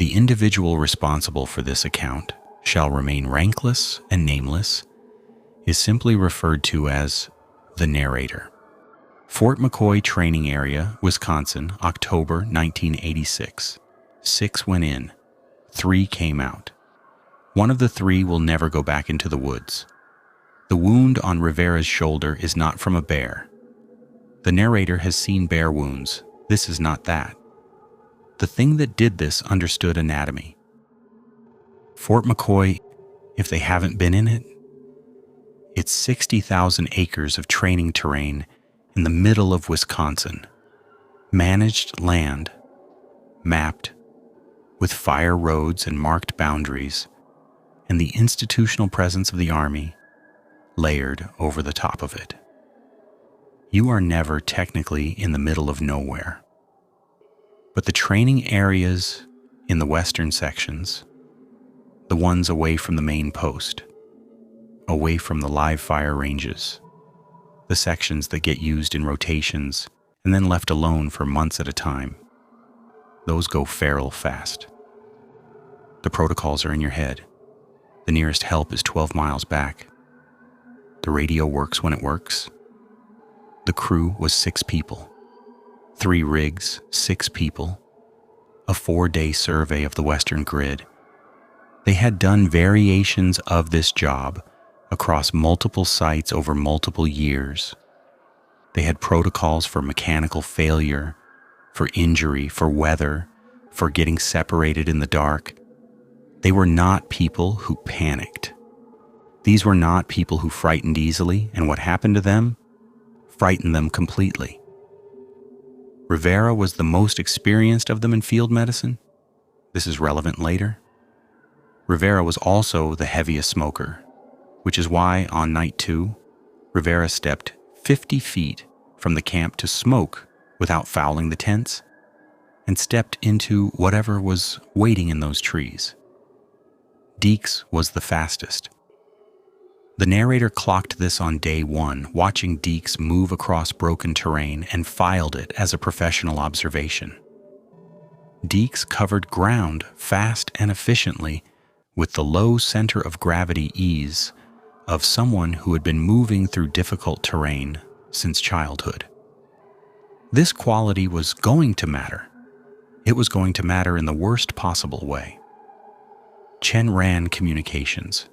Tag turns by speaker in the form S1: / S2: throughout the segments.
S1: The individual responsible for this account shall remain rankless and nameless, is simply referred to as the narrator. Fort McCoy Training Area, Wisconsin, October 1986. 6 went in, 3 came out. One of the 3 will never go back into the woods. The wound on Rivera's shoulder is not from a bear. The narrator has seen bear wounds. This is not that. The thing that did this understood anatomy. Fort McCoy, if they haven't been in it, it's 60,000 acres of training terrain in the middle of Wisconsin. Managed land, mapped, with fire roads and marked boundaries, and the institutional presence of the Army layered over the top of it. You are never technically in the middle of nowhere. But the training areas in the western sections, the ones away from the main post, away from the live fire ranges, the sections that get used in rotations and then left alone for months at a time, those go feral fast. The protocols are in your head. The nearest help is 12 miles back. The radio works when it works. The crew was 6 people. 3 rigs, 6 people. A 4-day survey of the western grid. They had done variations of this job across multiple sites over multiple years. They had protocols for mechanical failure, for injury, for weather, for getting separated in the dark. They were not people who panicked. These were not people who frightened easily, and what happened to them frightened them completely. Rivera was the most experienced of them in field medicine. This is relevant later. Rivera was also the heaviest smoker, which is why on night 2, Rivera stepped 50 feet from the camp to smoke without fouling the tents, and stepped into whatever was waiting in those trees. Deeks was the fastest. The narrator clocked this on day 1, watching Deeks move across broken terrain, and filed it as a professional observation. Deeks covered ground fast and efficiently with the low center of gravity ease of someone who had been moving through difficult terrain since childhood. This quality was going to matter. It was going to matter in the worst possible way. Chen ran communications.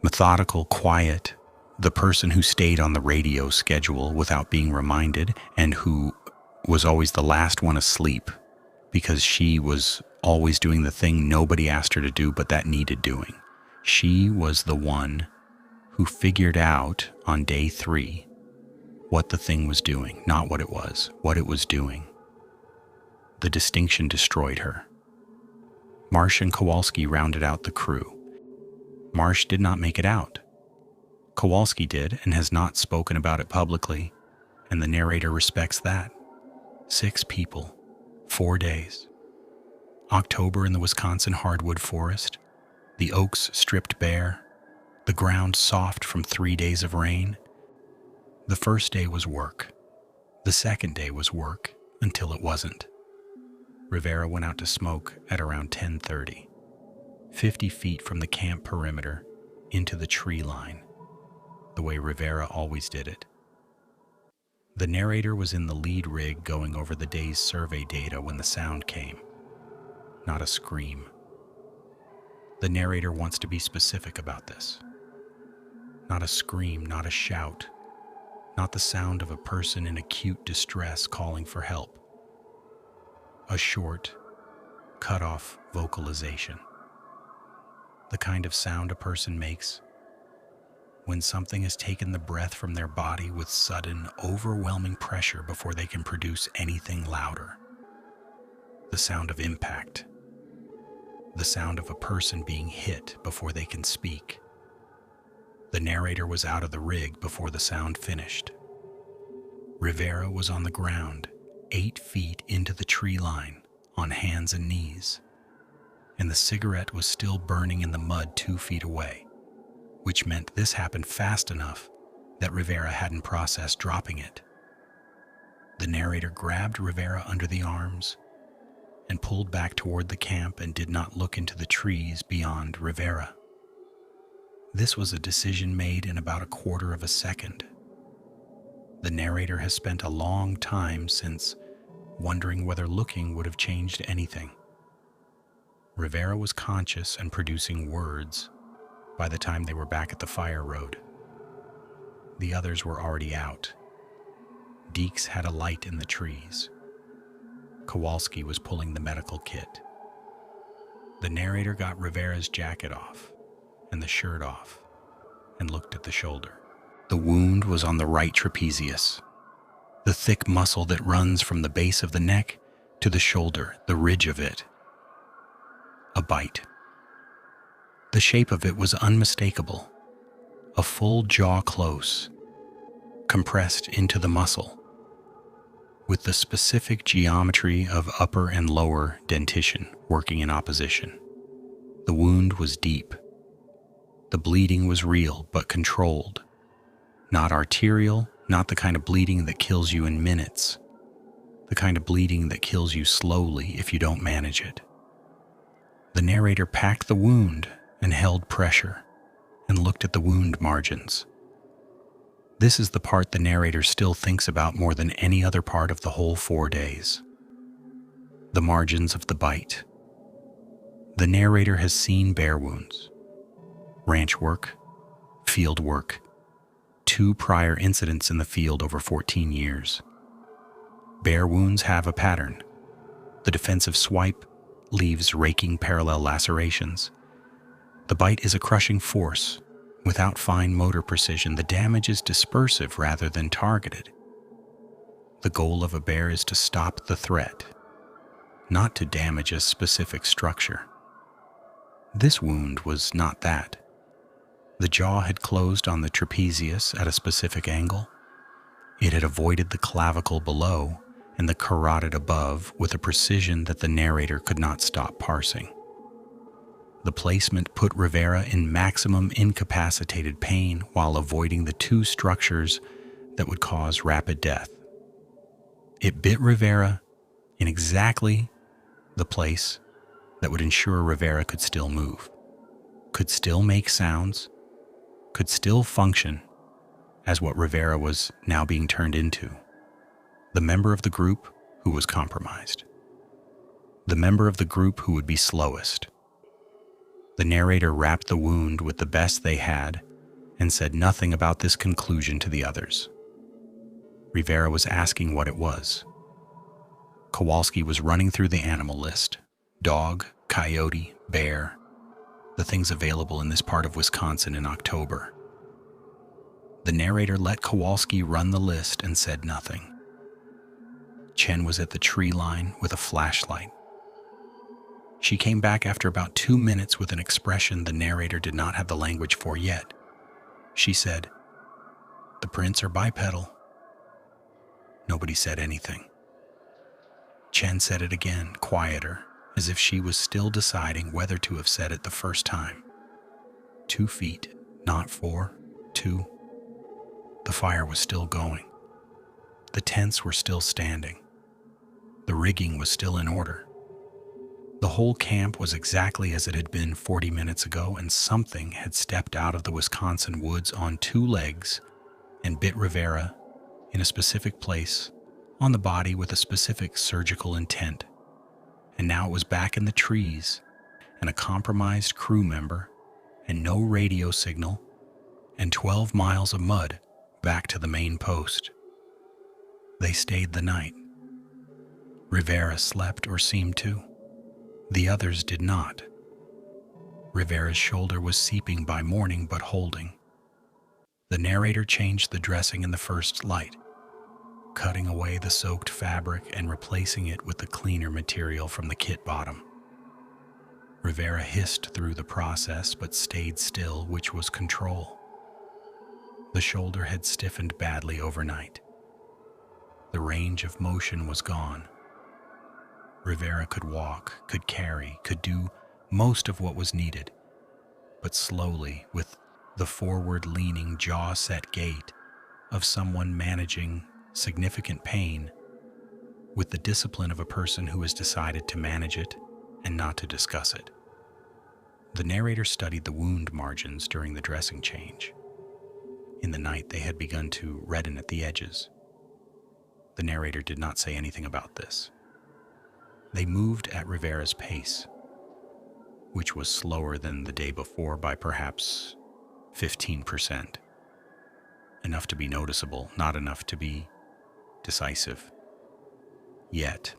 S1: Methodical, quiet, the person who stayed on the radio schedule without being reminded, and who was always the last one asleep because she was always doing the thing nobody asked her to do but that needed doing. She was the one who figured out on day 3 what the thing was doing, not what it was, what it was doing. The distinction destroyed her. Marsh and Kowalski rounded out the crew. Marsh did not make it out. Kowalski did and has not spoken about it publicly, and the narrator respects that. 6 people, 4 days. October in the Wisconsin hardwood forest, the oaks stripped bare, the ground soft from 3 days of rain. The first day was work. The second day was work until it wasn't. Rivera went out to smoke at around 10:30, 50 feet from the camp perimeter into the tree line, the way Rivera always did it. The narrator was in the lead rig going over the day's survey data when the sound came. Not a scream. The narrator wants to be specific about this. Not a scream, not a shout, not the sound of a person in acute distress calling for help. A short, cut-off vocalization. The kind of sound a person makes when something has taken the breath from their body with sudden, overwhelming pressure before they can produce anything louder. The sound of impact. The sound of a person being hit before they can speak. The narrator was out of the rig before the sound finished. Rivera was on the ground, 8 feet into the tree line, on hands and knees, and the cigarette was still burning in the mud 2 feet away, which meant this happened fast enough that Rivera hadn't processed dropping it. The narrator grabbed Rivera under the arms and pulled back toward the camp and did not look into the trees beyond Rivera. This was a decision made in about a quarter of a second. The narrator has spent a long time since wondering whether looking would have changed anything. Rivera was conscious and producing words by the time they were back at the fire road. The others were already out. Deeks had a light in the trees. Kowalski was pulling the medical kit. The narrator got Rivera's jacket off and the shirt off and looked at the shoulder. The wound was on the right trapezius, the thick muscle that runs from the base of the neck to the shoulder, the ridge of it. A bite. The shape of it was unmistakable, a full jaw close, compressed into the muscle, with the specific geometry of upper and lower dentition working in opposition. The wound was deep. The bleeding was real but controlled. Not arterial, not the kind of bleeding that kills you in minutes. The kind of bleeding that kills you slowly if you don't manage it. The narrator packed the wound and held pressure and looked at the wound margins. This is the part the narrator still thinks about more than any other part of the whole 4 days. The margins of the bite. The narrator has seen bear wounds, ranch work, field work, 2 prior incidents in the field over 14 years. Bear wounds have a pattern. The defensive swipe leaves raking parallel lacerations. The bite is a crushing force. Without fine motor precision, the damage is dispersive rather than targeted. The goal of a bear is to stop the threat, not to damage a specific structure. This wound was not that. The jaw had closed on the trapezius at a specific angle. It had avoided the clavicle below and the carotid above with a precision that the narrator could not stop parsing. The placement put Rivera in maximum incapacitated pain while avoiding the 2 structures that would cause rapid death. It bit Rivera in exactly the place that would ensure Rivera could still move, could still make sounds, could still function as what Rivera was now being turned into, the member of the group who was compromised, the member of the group who would be slowest. The narrator wrapped the wound with the best they had and said nothing about this conclusion to the others. Rivera was asking what it was. Kowalski was running through the animal list: dog, coyote, bear, the things available in this part of Wisconsin in October. The narrator let Kowalski run the list and said nothing. Chen was at the tree line with a flashlight. She came back after about 2 minutes with an expression the narrator did not have the language for yet. She said, "The prints are bipedal." Nobody said anything. Chen said it again, quieter, as if she was still deciding whether to have said it the first time. 2 feet, not 4, 2. The fire was still going. The tents were still standing. The rigging was still in order. The whole camp was exactly as it had been 40 minutes ago, and something had stepped out of the Wisconsin woods on 2 legs and bit Rivera in a specific place on the body with a specific surgical intent. And now it was back in the trees, and a compromised crew member, and no radio signal, and 12 miles of mud back to the main post. They stayed the night. Rivera slept or seemed to. The others did not. Rivera's shoulder was seeping by morning but holding. The narrator changed the dressing in the first light, cutting away the soaked fabric and replacing it with the cleaner material from the kit bottom. Rivera hissed through the process but stayed still, which was control. The shoulder had stiffened badly overnight. The range of motion was gone. Rivera could walk, could carry, could do most of what was needed, but slowly, with the forward-leaning, jaw-set gait of someone managing significant pain, with the discipline of a person who has decided to manage it and not to discuss it. The narrator studied the wound margins during the dressing change. In the night, they had begun to redden at the edges. The narrator did not say anything about this. They moved at Rivera's pace, which was slower than the day before by perhaps 15%. Enough to be noticeable, not enough to be decisive. Yet,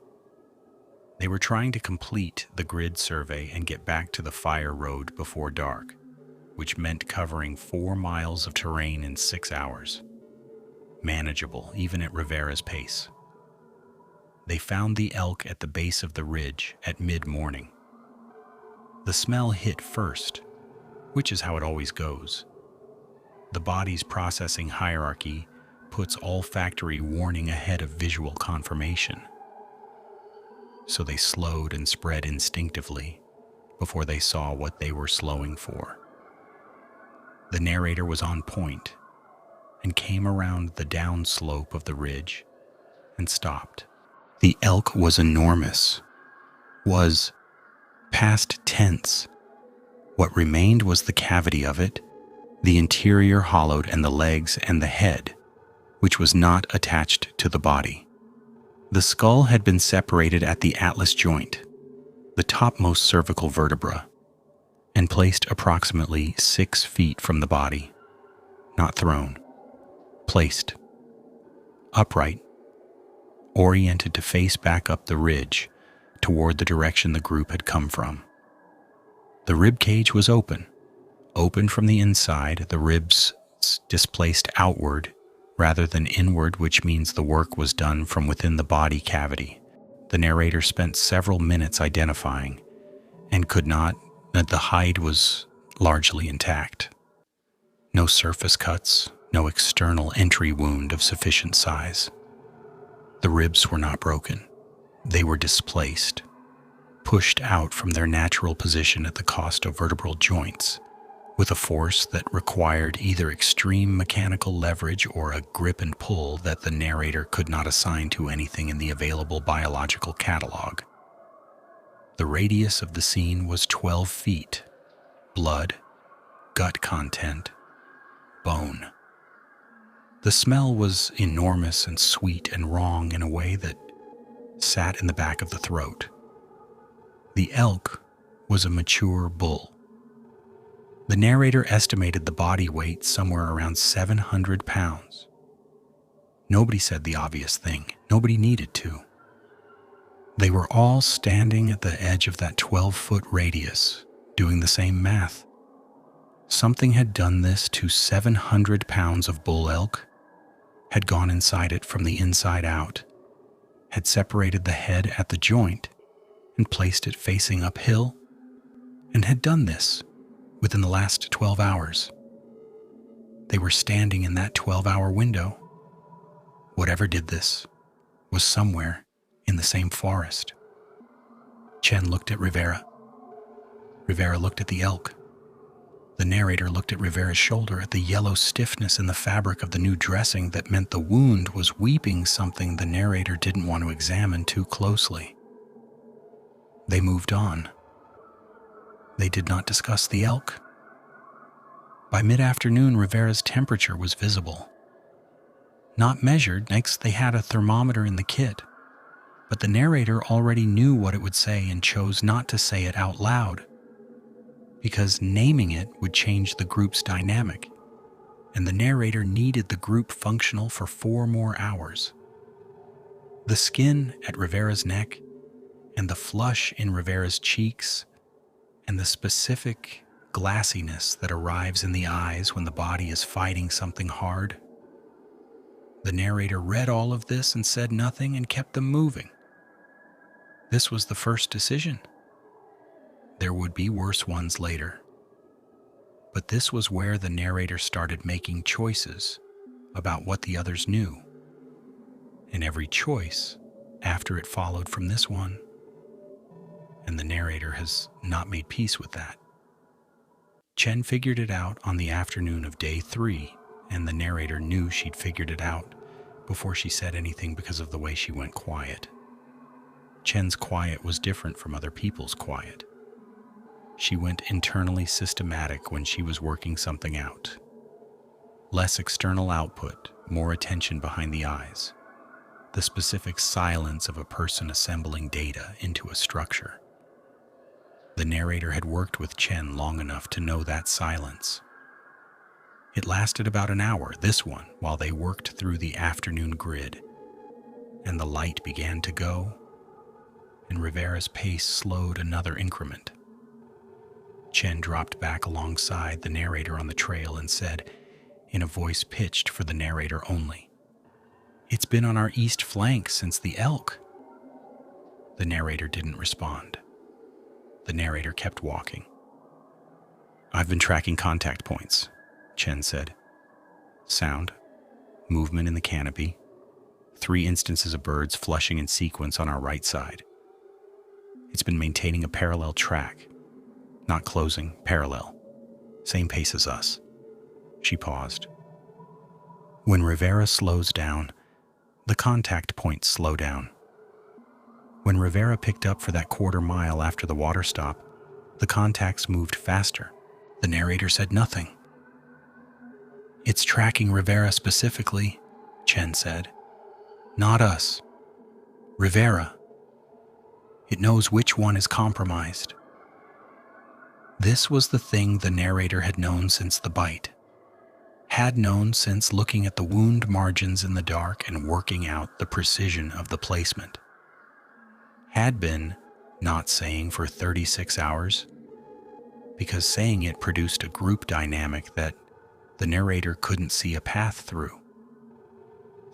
S1: they were trying to complete the grid survey and get back to the fire road before dark, which meant covering 4 miles of terrain in 6 hours. Manageable, even at Rivera's pace. They found the elk at the base of the ridge at mid-morning. The smell hit first, which is how it always goes. The body's processing hierarchy puts olfactory warning ahead of visual confirmation. So they slowed and spread instinctively before they saw what they were slowing for. The narrator was on point and came around the downslope of the ridge and stopped. The elk was enormous, was past tense. What remained was the cavity of it, the interior hollowed, and the legs and the head, which was not attached to the body. The skull had been separated at the atlas joint, the topmost cervical vertebra, and placed approximately 6 feet from the body, not thrown, placed, upright, oriented to face back up the ridge toward the direction the group had come from. The rib cage was open from the inside, the ribs displaced outward rather than inward, which means the work was done from within the body cavity. The narrator spent several minutes identifying and could not, that the hide was largely intact. No surface cuts, no external entry wound of sufficient size. The ribs were not broken. They were displaced, pushed out from their natural position at the cost of vertebral joints, with a force that required either extreme mechanical leverage or a grip and pull that the narrator could not assign to anything in the available biological catalog. The radius of the scene was 12 feet. Blood, gut content, bone. The smell was enormous and sweet and wrong in a way that sat in the back of the throat. The elk was a mature bull. The narrator estimated the body weight somewhere around 700 pounds. Nobody said the obvious thing. Nobody needed to. They were all standing at the edge of that 12-foot radius, doing the same math. Something had done this to 700 pounds of bull elk, had gone inside it from the inside out, had separated the head at the joint and placed it facing uphill, and had done this within the last 12 hours. They were standing in that 12-hour window. Whatever did this was somewhere in the same forest. Chen looked at Rivera. Rivera looked at the elk. The narrator looked at Rivera's shoulder, at the yellow stiffness in the fabric of the new dressing that meant the wound was weeping something the narrator didn't want to examine too closely. They moved on. They did not discuss the elk. By mid-afternoon, Rivera's temperature was visible. Not measured, next they had a thermometer in the kit, but the narrator already knew what it would say and chose not to say it out loud, because naming it would change the group's dynamic, and the narrator needed the group functional for 4 more hours. The skin at Rivera's neck, and the flush in Rivera's cheeks, and the specific glassiness that arrives in the eyes when the body is fighting something hard. The narrator read all of this and said nothing and kept them moving. This was the first decision. There would be worse ones later. But this was where the narrator started making choices about what the others knew. And every choice after it followed from this one. And the narrator has not made peace with that. Chen figured it out on the afternoon of day 3, and the narrator knew she'd figured it out before she said anything because of the way she went quiet. Chen's quiet was different from other people's quiet. She went internally systematic when she was working something out. Less external output, more attention behind the eyes. The specific silence of a person assembling data into a structure. The narrator had worked with Chen long enough to know that silence. It lasted about an hour, this one, while they worked through the afternoon grid. And the light began to go, and Rivera's pace slowed another increment. Chen dropped back alongside the narrator on the trail and said, in a voice pitched for the narrator only, "It's been on our east flank since the elk." The narrator didn't respond. The narrator kept walking. "I've been tracking contact points," Chen said. "Sound, movement in the canopy, 3 instances of birds flushing in sequence on our right side. It's been maintaining a parallel track. Not closing, parallel. Same pace as us." She paused. When Rivera slows down, the contact points slow down. When Rivera picked up for that quarter mile after the water stop, the contacts moved faster. The narrator said nothing. "It's tracking Rivera specifically," Chen said. "Not us. Rivera. It knows which one is compromised." This was the thing the narrator had known since the bite. Had known since looking at the wound margins in the dark and working out the precision of the placement. Had been not saying for 36 hours, because saying it produced a group dynamic that the narrator couldn't see a path through.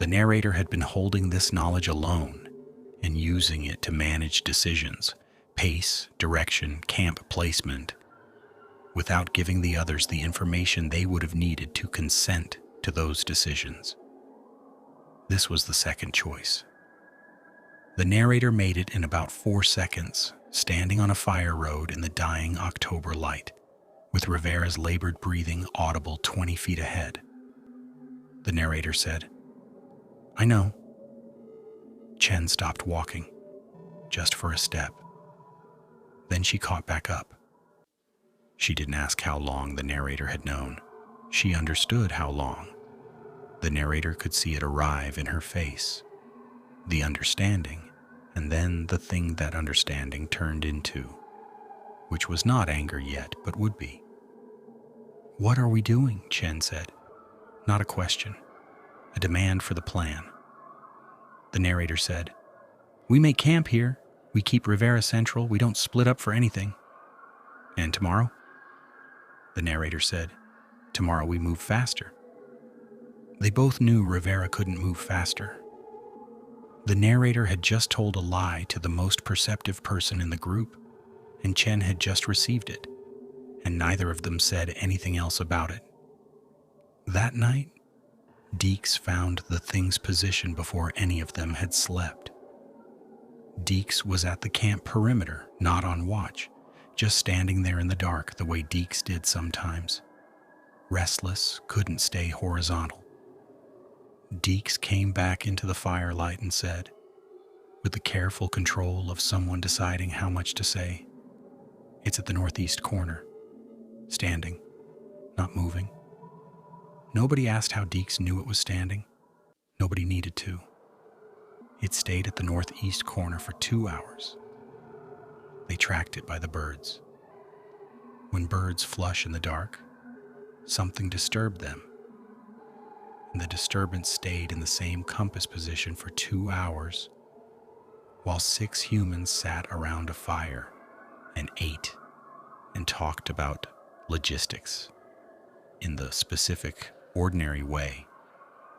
S1: The narrator had been holding this knowledge alone and using it to manage decisions, pace, direction, camp placement, without giving the others the information they would have needed to consent to those decisions. This was the second choice. The narrator made it in about 4 seconds, standing on a fire road in the dying October light, with Rivera's labored breathing audible 20 feet ahead. The narrator said, "I know." Chen stopped walking, just for a step. Then she caught back up. She didn't ask how long the narrator had known. She understood how long. The narrator could see it arrive in her face. The understanding, and then the thing that understanding turned into, which was not anger yet, but would be. "What are we doing?" Chen said. Not a question, a demand for the plan. The narrator said, "We make camp here. We keep Rivera central. We don't split up for anything." "And tomorrow?" The narrator said, "Tomorrow we move faster." They both knew Rivera couldn't move faster. The narrator had just told a lie to the most perceptive person in the group, and Chen had just received it, and neither of them said anything else about it. That night, Deeks found the thing's position before any of them had slept. Deeks was at the camp perimeter, not on watch, just standing there in the dark the way Deeks did sometimes. Restless, couldn't stay horizontal. Deeks came back into the firelight and said, with the careful control of someone deciding how much to say, "It's at the northeast corner. Standing, not moving." Nobody asked how Deeks knew it was standing. Nobody needed to. It stayed at the northeast corner for 2 hours. They tracked it by the birds. When birds flush in the dark, something disturbed them, and the disturbance stayed in the same compass position for 2 hours, while 6 humans sat around a fire and ate and talked about logistics in the specific, ordinary way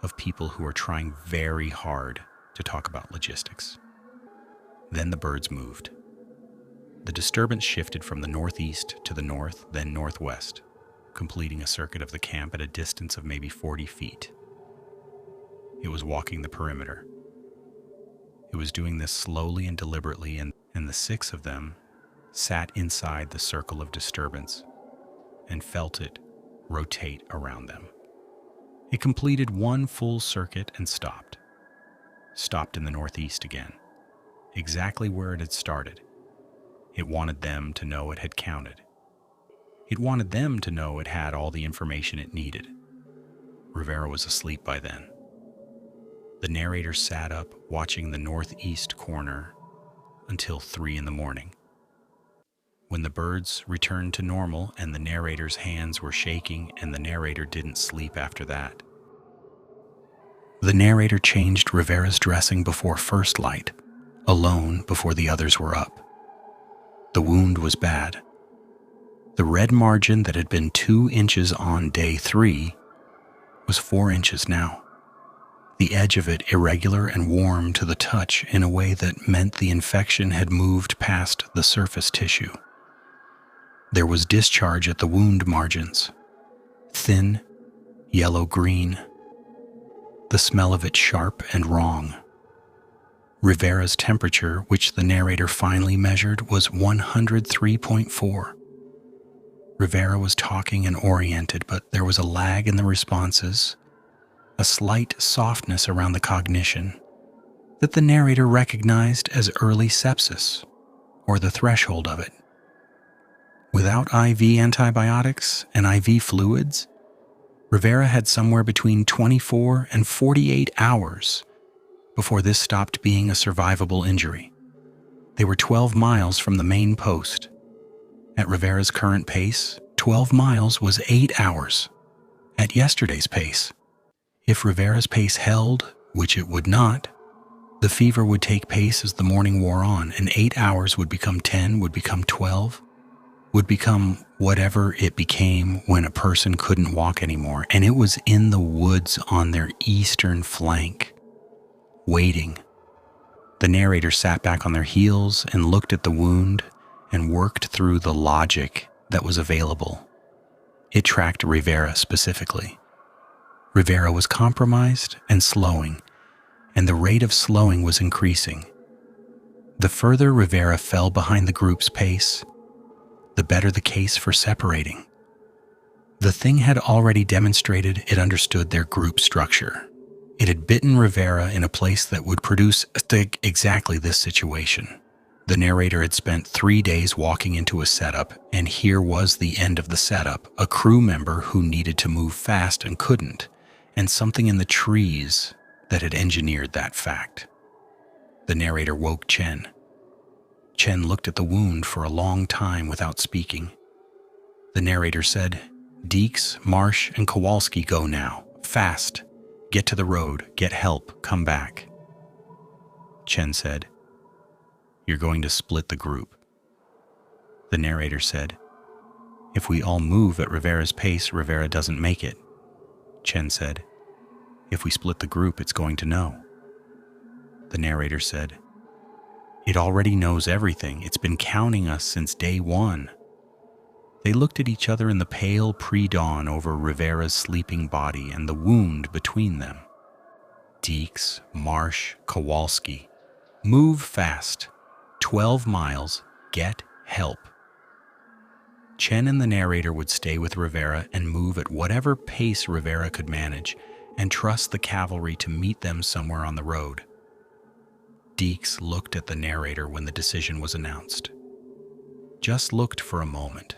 S1: of people who are trying very hard to talk about logistics. Then the birds moved. The disturbance shifted from the northeast to the north, then northwest, completing a circuit of the camp at a distance of maybe 40 feet. It was walking the perimeter. It was doing this slowly and deliberately, and the 6 of them sat inside the circle of disturbance and felt it rotate around them. It completed 1 full circuit and stopped. Stopped in the northeast again, exactly where it had started. It wanted them to know it had counted. It wanted them to know it had all the information it needed. Rivera was asleep by then. The narrator sat up, watching the northeast corner until 3 in the morning. When the birds returned to normal and the narrator's hands were shaking and the narrator didn't sleep after that. The narrator changed Rivera's dressing before first light, alone before the others were up. The wound was bad. The red margin that had been 2 inches on day 3 was 4 inches now. The edge of it irregular and warm to the touch in a way that meant the infection had moved past the surface tissue. There was discharge at the wound margins, thin, yellow-green, the smell of it sharp and wrong. Rivera's temperature, which the narrator finally measured, was 103.4. Rivera was talking and oriented, but there was a lag in the responses, a slight softness around the cognition that the narrator recognized as early sepsis, or the threshold of it. Without IV antibiotics and IV fluids, Rivera had somewhere between 24 and 48 hours before this stopped being a survivable injury. They were 12 miles from the main post. At Rivera's current pace, 12 miles was 8 hours. At yesterday's pace, if Rivera's pace held, which it would not, the fever would take pace as the morning wore on, and 8 hours would become 10, would become 12, would become whatever it became when a person couldn't walk anymore. And it was in the woods on their eastern flank, waiting. The narrator sat back on their heels and looked at the wound and worked through the logic that was available. It tracked Rivera specifically. Rivera was compromised and slowing, and the rate of slowing was increasing. The further Rivera fell behind the group's pace, the better the case for separating. The thing had already demonstrated it understood their group structure. It had bitten Rivera in a place that would produce exactly this situation. The narrator had spent 3 days walking into a setup, and here was the end of the setup, a crew member who needed to move fast and couldn't, and something in the trees that had engineered that fact. The narrator woke Chen. Chen looked at the wound for a long time without speaking. The narrator said, "Deeks, Marsh, and Kowalski go now. Fast. Get to the road. Get help. Come back." Chen said, "You're going to split the group." The narrator said, "If we all move at Rivera's pace, Rivera doesn't make it." Chen said, "If we split the group, it's going to know." The narrator said, "It already knows everything. It's been counting us since day 1. They looked at each other in the pale pre-dawn over Rivera's sleeping body and the wound between them. Deeks, Marsh, Kowalski. Move fast. 12 miles. Get help. Chen and the narrator would stay with Rivera and move at whatever pace Rivera could manage and trust the cavalry to meet them somewhere on the road. Deeks looked at the narrator when the decision was announced. Just looked for a moment,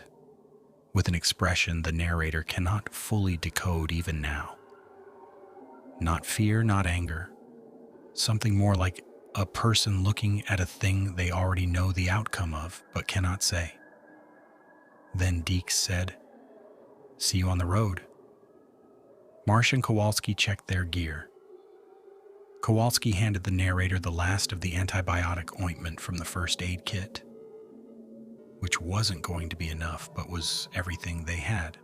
S1: with an expression the narrator cannot fully decode even now. Not fear, not anger. Something more like a person looking at a thing they already know the outcome of, but cannot say. Then Deeks said, "See you on the road." Marsh and Kowalski checked their gear. Kowalski handed the narrator the last of the antibiotic ointment from the first aid kit, which wasn't going to be enough, but was everything they had.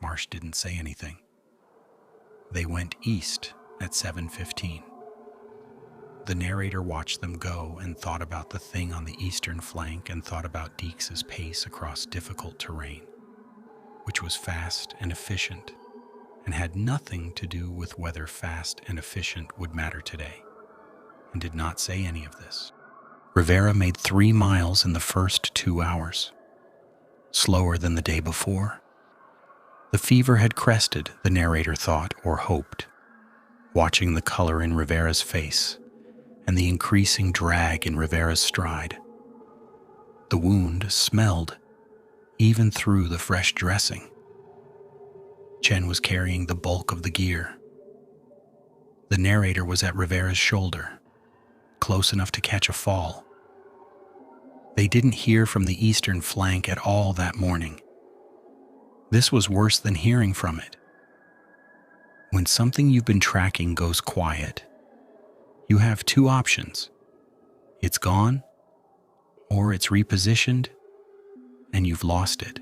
S1: Marsh didn't say anything. They went east at 7:15. The narrator watched them go and thought about the thing on the eastern flank and thought about Deeks' pace across difficult terrain, which was fast and efficient, and had nothing to do with whether fast and efficient would matter today, and did not say any of this. Rivera made 3 miles in the first 2 hours, slower than the day before. The fever had crested, the narrator thought or hoped, watching the color in Rivera's face and the increasing drag in Rivera's stride. The wound smelled, even through the fresh dressing. Chen was carrying the bulk of the gear. The narrator was at Rivera's shoulder, close enough to catch a fall. They didn't hear from the eastern flank at all that morning. This was worse than hearing from it. When something you've been tracking goes quiet, you have two options. It's gone, or it's repositioned, and you've lost it.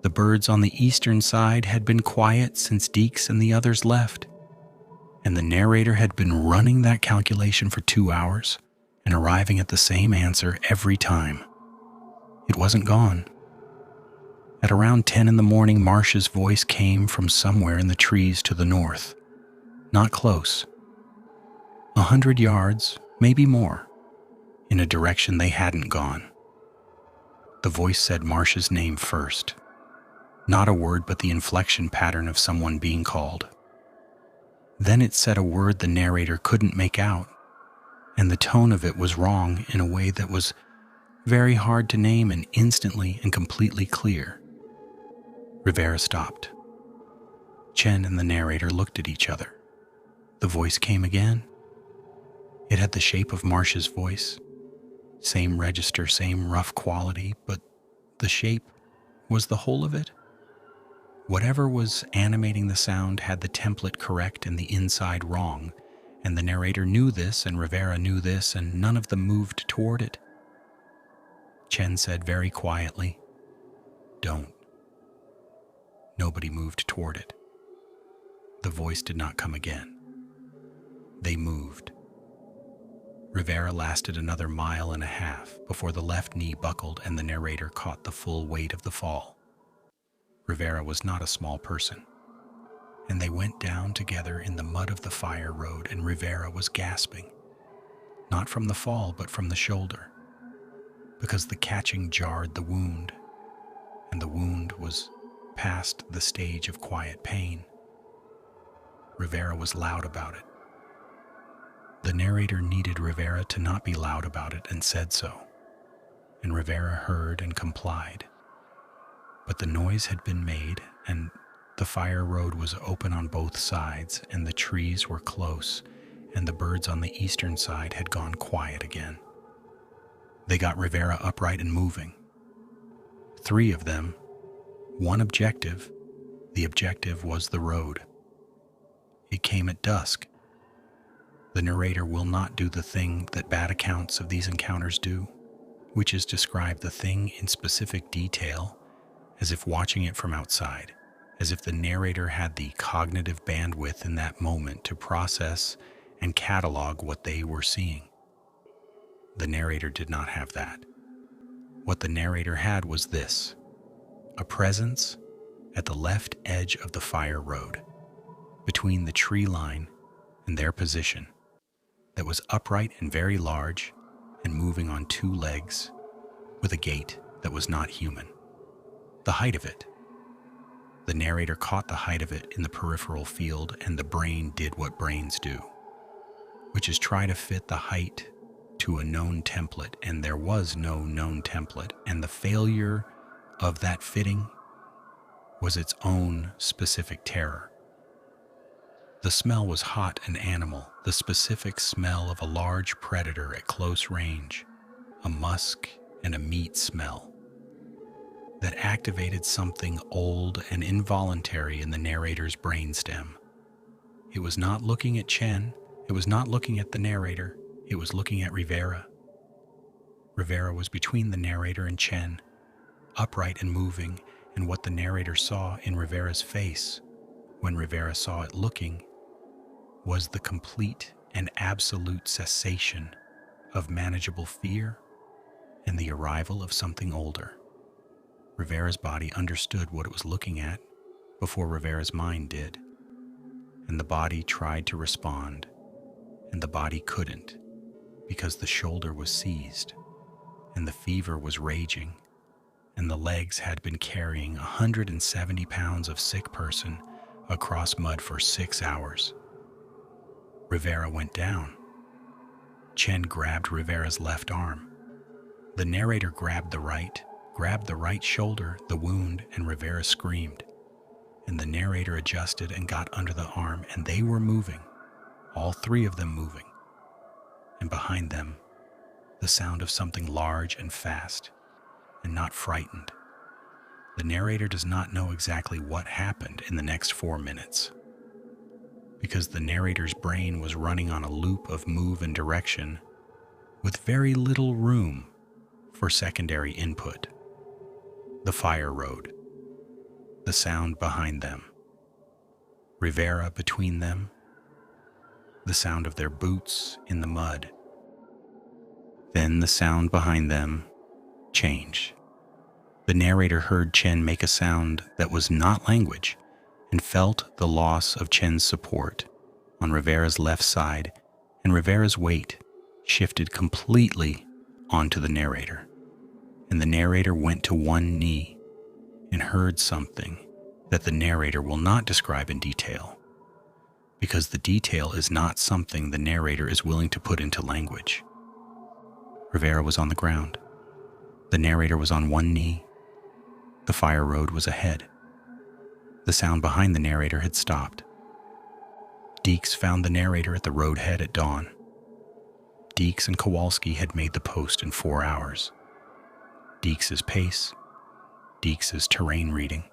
S1: The birds on the eastern side had been quiet since Deeks and the others left, and the narrator had been running that calculation for 2 hours and arriving at the same answer every time. It wasn't gone. At around 10 in the morning, Marsh's voice came from somewhere in the trees to the north. Not close. 100 yards, maybe more, in a direction they hadn't gone. The voice said Marsh's name first. Not a word, but the inflection pattern of someone being called. Then it said a word the narrator couldn't make out, and the tone of it was wrong in a way that was very hard to name and instantly and completely clear. Rivera stopped. Chen and the narrator looked at each other. The voice came again. It had the shape of Marsh's voice. Same register, same rough quality, but the shape was the whole of it. Whatever was animating the sound had the template correct and the inside wrong, and the narrator knew this and Rivera knew this, and none of them moved toward it. Chen said very quietly, "Don't." Nobody moved toward it. The voice did not come again. They moved. Rivera lasted another 1.5 miles before the left knee buckled and the narrator caught the full weight of the fall. Rivera was not a small person, and they went down together in the mud of the fire road, and Rivera was gasping, not from the fall but from the shoulder, because the catching jarred the wound, and the wound was past the stage of quiet pain. Rivera was loud about it. The narrator needed Rivera to not be loud about it and said so, and Rivera heard and complied. But the noise had been made, and the fire road was open on both sides, and the trees were close, and the birds on the eastern side had gone quiet again. They got Rivera upright and moving. 3 of them. One objective. The objective was the road. It came at dusk. The narrator will not do the thing that bad accounts of these encounters do, which is describe the thing in specific detail, as if watching it from outside, as if the narrator had the cognitive bandwidth in that moment to process and catalog what they were seeing. The narrator did not have that. What the narrator had was this: a presence at the left edge of the fire road, between the tree line and their position, that was upright and very large and moving on 2 legs with a gait that was not human. The height of it. The narrator caught the height of it in the peripheral field, and the brain did what brains do, which is try to fit the height to a known template, and there was no known template, and the failure of that fitting was its own specific terror. The smell was hot and animal, the specific smell of a large predator at close range, a musk and a meat smell that activated something old and involuntary in the narrator's brainstem. It was not looking at Chen, it was not looking at the narrator, it was looking at Rivera. Rivera was between the narrator and Chen, upright and moving, and what the narrator saw in Rivera's face, when Rivera saw it looking, was the complete and absolute cessation of manageable fear and the arrival of something older. Rivera's body understood what it was looking at before Rivera's mind did, and the body tried to respond, and the body couldn't, because the shoulder was seized, and the fever was raging, and the legs had been carrying 170 pounds of sick person across mud for 6 hours. Rivera went down. Chen grabbed Rivera's left arm. The narrator grabbed the right shoulder, the wound, and Rivera screamed. And the narrator adjusted and got under the arm, and they were moving, all three of them moving. And behind them, the sound of something large and fast, and not frightened. The narrator does not know exactly what happened in the next 4 minutes, because the narrator's brain was running on a loop of move and direction with very little room for secondary input. The fire road, the sound behind them, Rivera between them, the sound of their boots in the mud. Then the sound behind them changed. The narrator heard Chen make a sound that was not language and felt the loss of Chen's support on Rivera's left side, and Rivera's weight shifted completely onto the narrator. And the narrator went to one knee and heard something that the narrator will not describe in detail, because the detail is not something the narrator is willing to put into language. Rivera was on the ground. The narrator was on one knee. The fire road was ahead. The sound behind the narrator had stopped. Deeks found the narrator at the roadhead at dawn. Deeks and Kowalski had made the post in 4 hours. Deeks' pace, Deeks' terrain reading.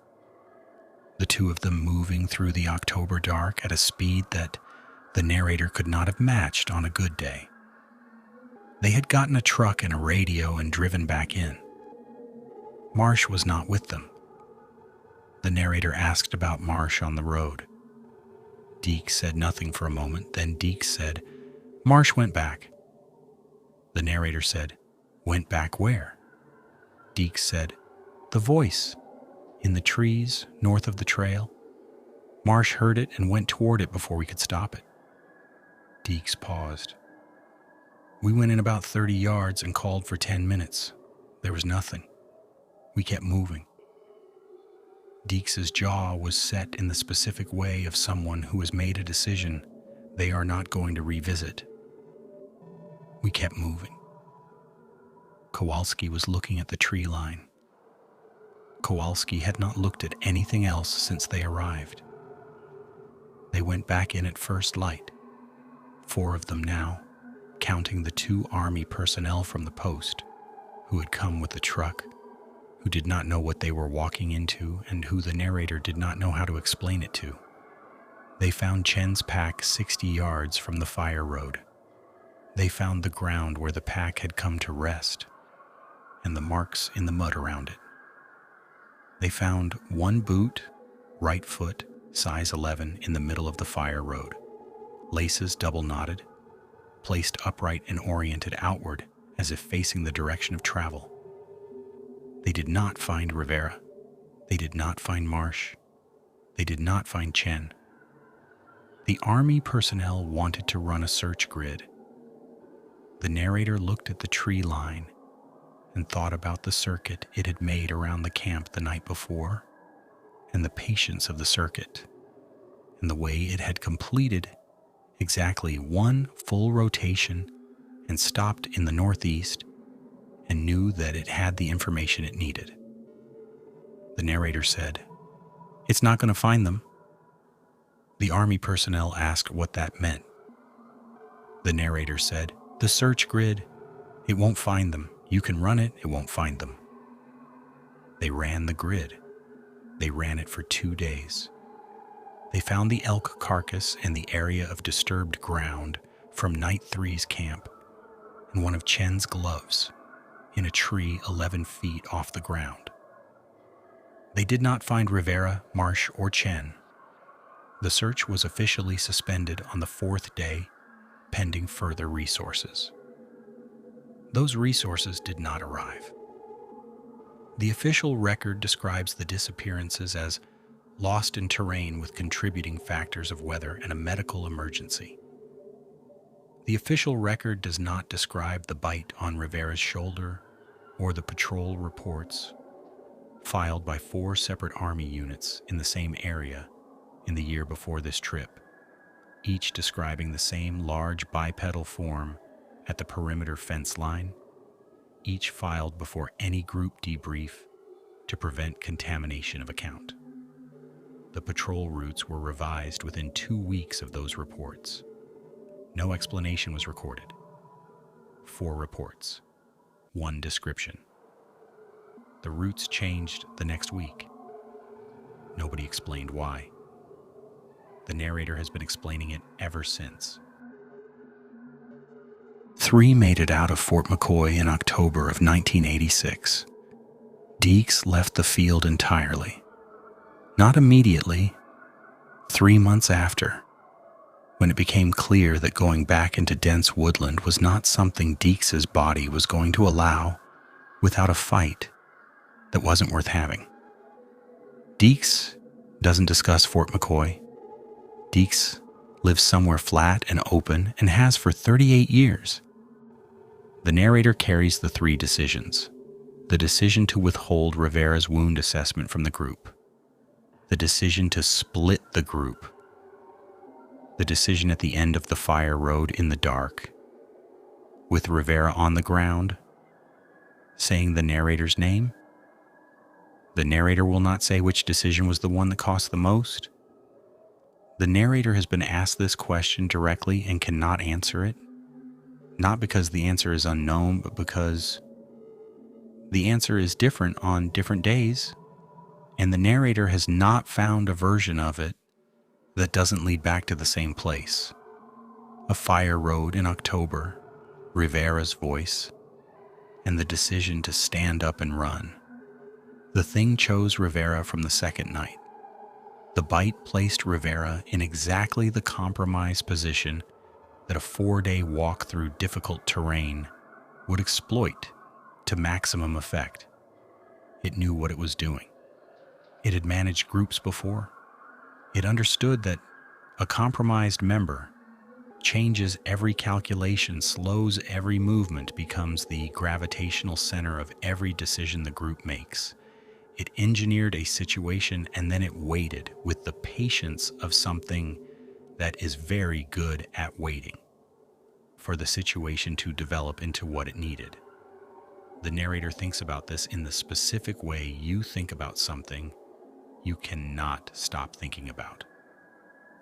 S1: The two of them moving through the October dark at a speed that the narrator could not have matched on a good day. They had gotten a truck and a radio and driven back in. Marsh was not with them. The narrator asked about Marsh on the road. Deeks said nothing for a moment, then Deeks said, "Marsh went back." The narrator said, "Went back where?" Deeks said, "The voice, in the trees north of the trail. Marsh heard it and went toward it before we could stop it." Deeks paused. "We went in about 30 yards and called for 10 minutes. There was nothing. We kept moving." Deeks' jaw was set in the specific way of someone who has made a decision they are not going to revisit. "We kept moving." Kowalski was looking at the tree line. Kowalski had not looked at anything else since they arrived. They went back in at first light, 4 of them now, counting the 2 Army personnel from the post who had come with the truck, who did not know what they were walking into and who the narrator did not know how to explain it to. They found Chen's pack 60 yards from the fire road. They found the ground where the pack had come to rest and the marks in the mud around it. They found 1 boot, right foot, size 11, in the middle of the fire road, laces double knotted, placed upright and oriented outward as if facing the direction of travel. They did not find Rivera. They did not find Marsh. They did not find Chen. The Army personnel wanted to run a search grid. The narrator looked at the tree line and thought about the circuit it had made around the camp the night before, and the patience of the circuit, and the way it had completed exactly 1 full rotation and stopped in the northeast, and knew that it had the information it needed. The narrator said, "It's not going to find them." The Army personnel asked what that meant. The narrator said, "The search grid, it won't find them. You can run it, it won't find them." They ran the grid. They ran it for 2 days. They found the elk carcass and the area of disturbed ground from Night 3's camp, and one of Chen's gloves in a tree 11 feet off the ground. They did not find Rivera, Marsh, or Chen. The search was officially suspended on the 4th day, pending further resources. Those resources did not arrive. The official record describes the disappearances as lost in terrain with contributing factors of weather and a medical emergency. The official record does not describe the bite on Rivera's shoulder or the patrol reports filed by 4 separate Army units in the same area in the year before this trip, each describing the same large bipedal form at the perimeter fence line, each filed before any group debrief to prevent contamination of account. The patrol routes were revised within 2 weeks of those reports. No explanation was recorded. 4 reports, 1 description. The routes changed the next week. Nobody explained why. The narrator has been explaining it ever since. 3 made it out of Fort McCoy in October of 1986. Deeks left the field entirely. Not immediately, 3 months after, when it became clear that going back into dense woodland was not something Deeks' body was going to allow without a fight that wasn't worth having. Deeks doesn't discuss Fort McCoy. Deeks lives somewhere flat and open and has for 38 years. The narrator carries the 3 decisions. The decision to withhold Rivera's wound assessment from the group. The decision to split the group. The decision at the end of the fire road in the dark, with Rivera on the ground, saying the narrator's name. The narrator will not say which decision was the one that cost the most. The narrator has been asked this question directly and cannot answer it, not because the answer is unknown, but because the answer is different on different days, and the narrator has not found a version of it that doesn't lead back to the same place. A fire road in October, Rivera's voice, and the decision to stand up and run. The thing chose Rivera from the second night. The bite placed Rivera in exactly the compromised position that a 4-day walk through difficult terrain would exploit to maximum effect. It knew what it was doing. It had managed groups before. It understood that a compromised member changes every calculation, slows every movement, becomes the gravitational center of every decision the group makes. It engineered a situation and then it waited with the patience of something that is very good at waiting for the situation to develop into what it needed. The narrator thinks about this in the specific way you think about something you cannot stop thinking about.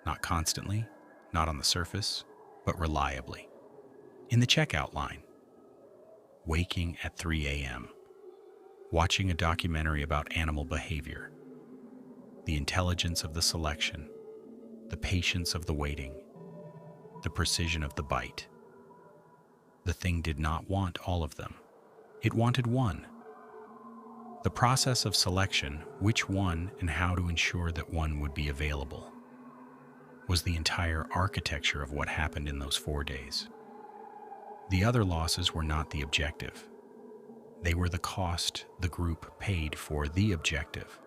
S1: Not constantly, not on the surface, but reliably. In the checkout line. Waking at 3 a.m. Watching a documentary about animal behavior. The intelligence of the selection. The patience of the waiting. The precision of the bite. The thing did not want all of them. It wanted one. The process of selection, which one and how to ensure that one would be available, was the entire architecture of what happened in those 4 days. The other losses were not the objective. They were the cost the group paid for the objective.